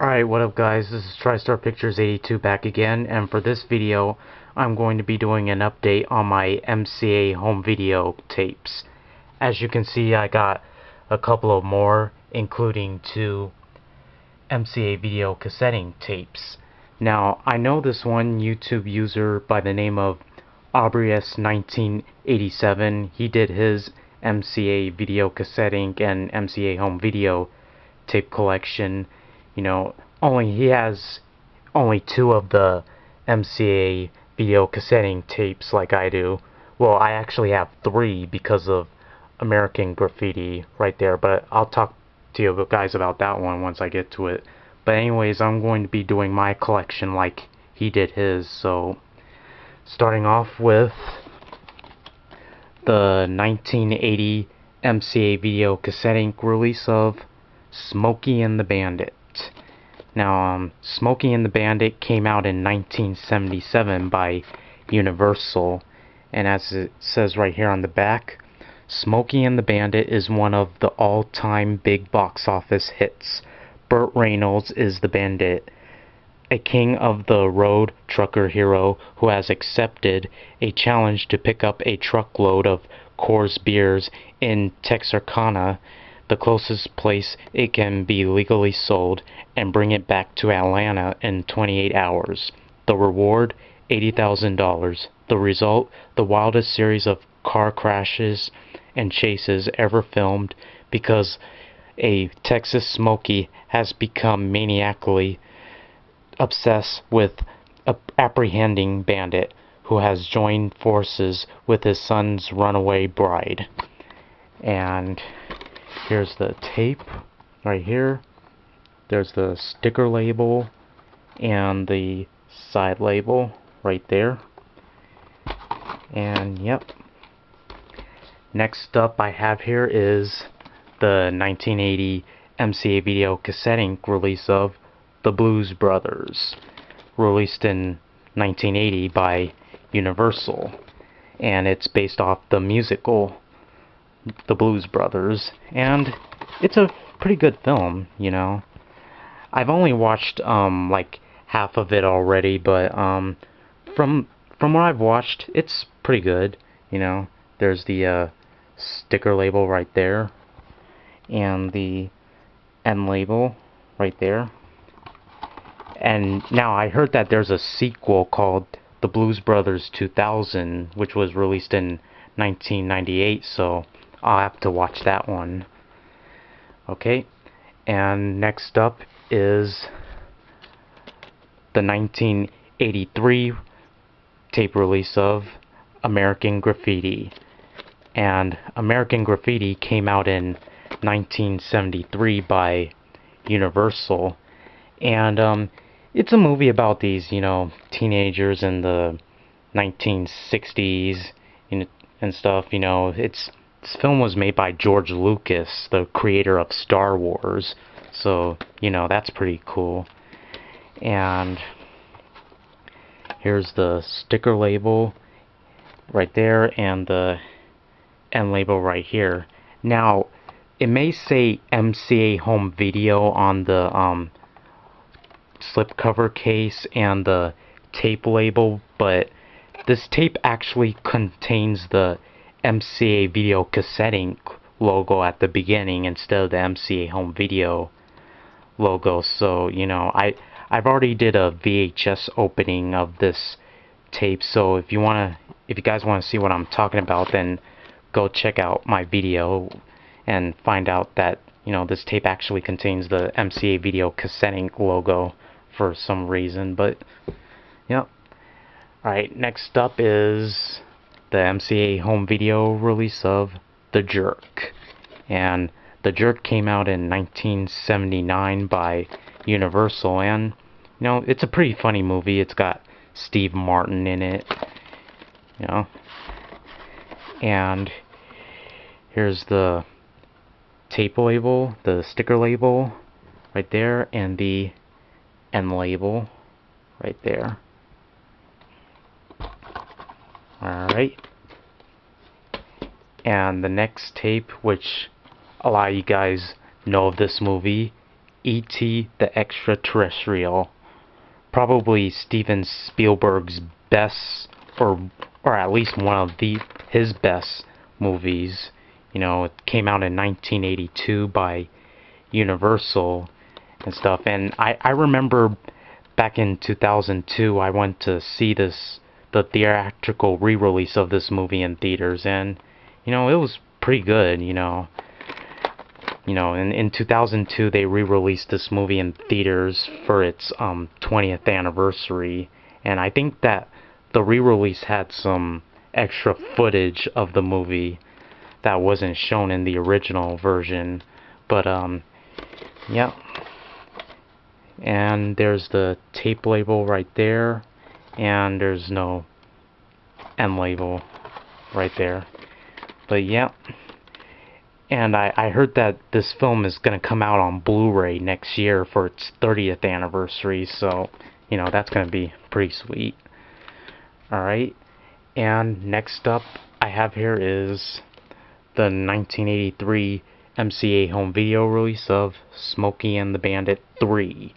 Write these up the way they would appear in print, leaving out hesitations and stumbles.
Alright, what up guys, this is TriStar Pictures 82 back again, and for this video I'm going to be doing an update on my MCA Home video tapes. As you can see, I got a couple of more, including 2 MCA Videocassette Inc tapes. Now, I know this one YouTube user by the name of AubreS1987, he did his MCA Videocassette Inc and MCA Home video tape collection. He has only 2 of the MCA Videocassette Inc tapes like I do. Well, I actually have 3 because of American Graffiti right there, but I'll talk to you guys about that one once I get to it. But anyways, I'm going to be doing my collection like he did his. So, starting off with the 1980 MCA Videocassette Inc release of Smokey and the Bandit. Now, Smokey and the Bandit came out in 1977 by Universal, and as it says right here on the back, Smokey and the Bandit is one of the all-time big box office hits. Burt Reynolds is the bandit, a king of the road trucker hero who has accepted a challenge to pick up a truckload of Coors beers in Texarkana, the closest place it can be legally sold, and bring it back to Atlanta in 28 hours. The reward, $80,000. The result, the wildest series of car crashes and chases ever filmed, because a Texas Smokey has become maniacally obsessed with apprehending Bandit, who has joined forces with his son's runaway bride. And here's the tape right here. There's the sticker label and the side label right there. And yep. Next up I have here is the 1980 MCA Videocassette Inc release of The Blues Brothers, released in 1980 by Universal, and it's based off the musical The Blues Brothers, and it's a pretty good film. I've only watched like half of it already, but from what I've watched, it's pretty good. There's the sticker label right there, and the end label right there. And now I heard that there's a sequel called The Blues Brothers 2000, which was released in 1998, so I'll have to watch that one. Okay, and next up is the 1983 tape release of American Graffiti. And American Graffiti came out in 1973 by Universal, and it's a movie about these, teenagers in the 1960s and stuff. This film was made by George Lucas, the creator of Star Wars, so that's pretty cool. And here's the sticker label right there, and the end label right here. Now, it may say MCA Home Video on the slipcover case and the tape label, but this tape actually contains the MCA Videocassette Inc logo at the beginning instead of the MCA Home Video logo. So I've already did a VHS opening of this tape, so if you guys want to see what I'm talking about, then go check out my video and find out that this tape actually contains the MCA Videocassette Inc logo for some reason. But yep. Alright, next up is the MCA Home Video release of The Jerk. And The Jerk came out in 1979 by Universal, and it's a pretty funny movie. It's got Steve Martin in it. And here's the tape label, the sticker label right there, and the end label right there. Alright. And the next tape, which a lot of you guys know of this movie, E.T. the Extraterrestrial. Probably Steven Spielberg's best, or at least one of his best movies. You know, it came out in 1982 by Universal and stuff. And I remember back in 2002, I went to see the theatrical re-release of this movie in theaters, and you know, it was pretty good. In 2002 they re-released this movie in theaters for its 20th anniversary, and I think that the re-release had some extra footage of the movie that wasn't shown in the original version. But yeah. And there's the tape label right there, and there's no end label right there. But yeah. And I heard that this film is going to come out on Blu-ray next year for its 30th anniversary, so, you know, that's going to be pretty sweet. Alright, and next up I have here is the 1983 MCA Home Video release of Smokey and the Bandit 3.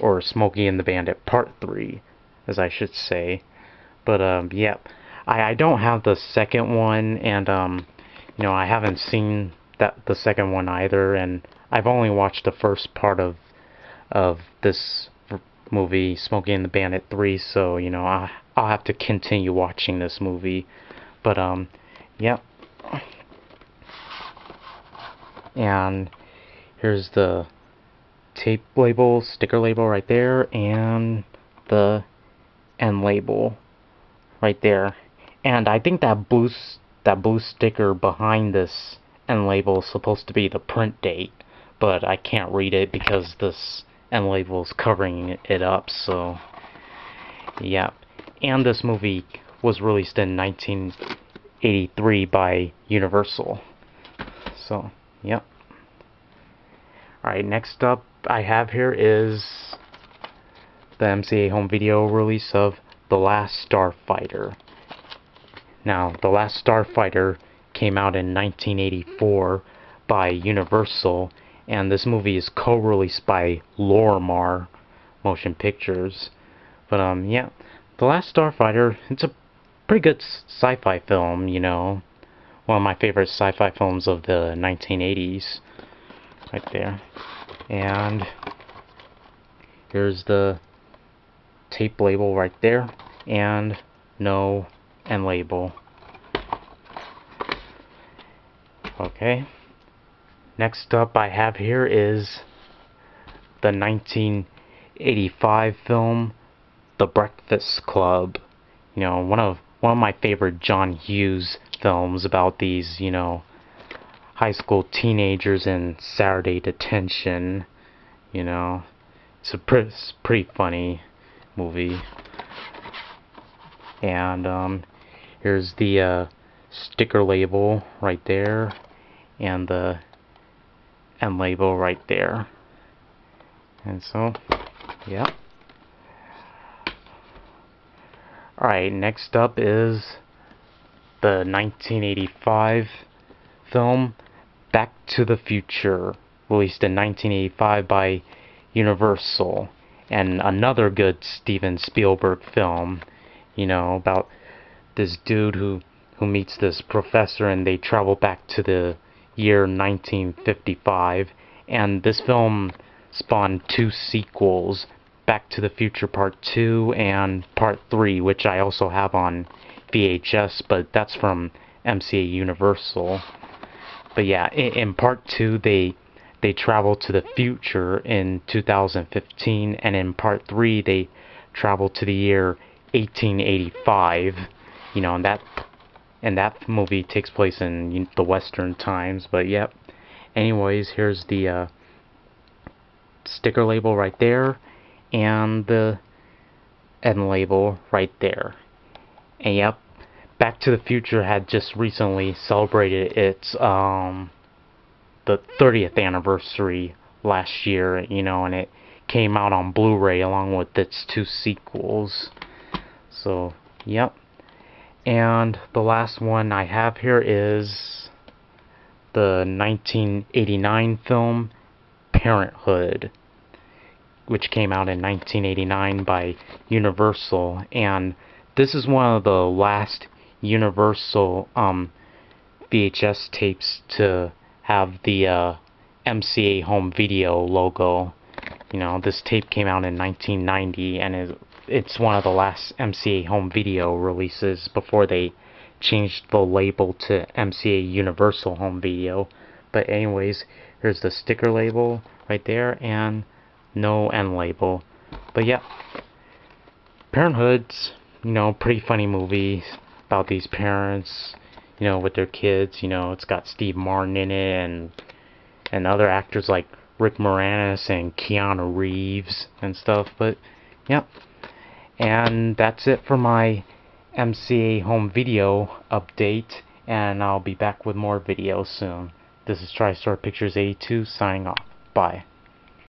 Or Smokey and the Bandit Part 3, as I should say. But, yeah, I don't have the second one, and, you know, I haven't seen the second one either, and I've only watched the first part of this movie, Smokey and the Bandit 3, so, you know, I'll have to continue watching this movie. But, yeah. And here's the tape label, sticker label right there, and the end label right there. And I think that blue sticker behind this end label is supposed to be the print date, but I can't read it because this end label is covering it up, so yeah. And this movie was released in 1983 by Universal, so yep. Alright, next up I have here is the MCA Home Video release of The Last Starfighter. Now, The Last Starfighter came out in 1984 by Universal, and this movie is co-released by Lorimar Motion Pictures. But, yeah, The Last Starfighter, it's a pretty good sci-fi film, you know. One of my favorite sci-fi films of the 1980s. Right there. And here's the tape label right there, and no end label. Okay. Next up I have here is the 1985 film The Breakfast Club. You know, one of my favorite John Hughes films about these, you know, high school teenagers in Saturday detention. You know, it's a pretty funny movie. And here's the sticker label right there, and the end label right there. And so, yeah. Alright, next up is the 1985 film Back to the Future, released in 1985 by Universal, and another good Steven Spielberg film, you know, about this dude who meets this professor, and they travel back to the year 1955, and this film spawned two sequels, Back to the Future Part 2 and Part 3, which I also have on VHS, but that's from MCA Universal. But yeah, in Part 2 they travel to the future in 2015, and in Part 3 they travel to the year 1885. You know, and that movie takes place in the Western times. But yep. Anyways, here's the sticker label right there, and the end label right there. And yep, Back to the Future had just recently celebrated its the 30th anniversary last year, you know, and it came out on Blu-ray along with its two sequels. So, yep. And the last one I have here is the 1989 film Parenthood, which came out in 1989 by Universal, and this is one of the last Universal VHS tapes to have the MCA Home Video logo. You know, this tape came out in 1990, and it's one of the last MCA Home Video releases before they changed the label to MCA Universal Home Video. But anyways, here's the sticker label right there, and no end label. But yeah, Parenthood's, you know, pretty funny movie about these parents, you know, with their kids. You know, it's got Steve Martin in it, and other actors like Rick Moranis and Keanu Reeves and stuff. But yeah, and that's it for my MCA Home Video update, and I'll be back with more videos soon. This is TriStar Pictures 82 signing off. Bye.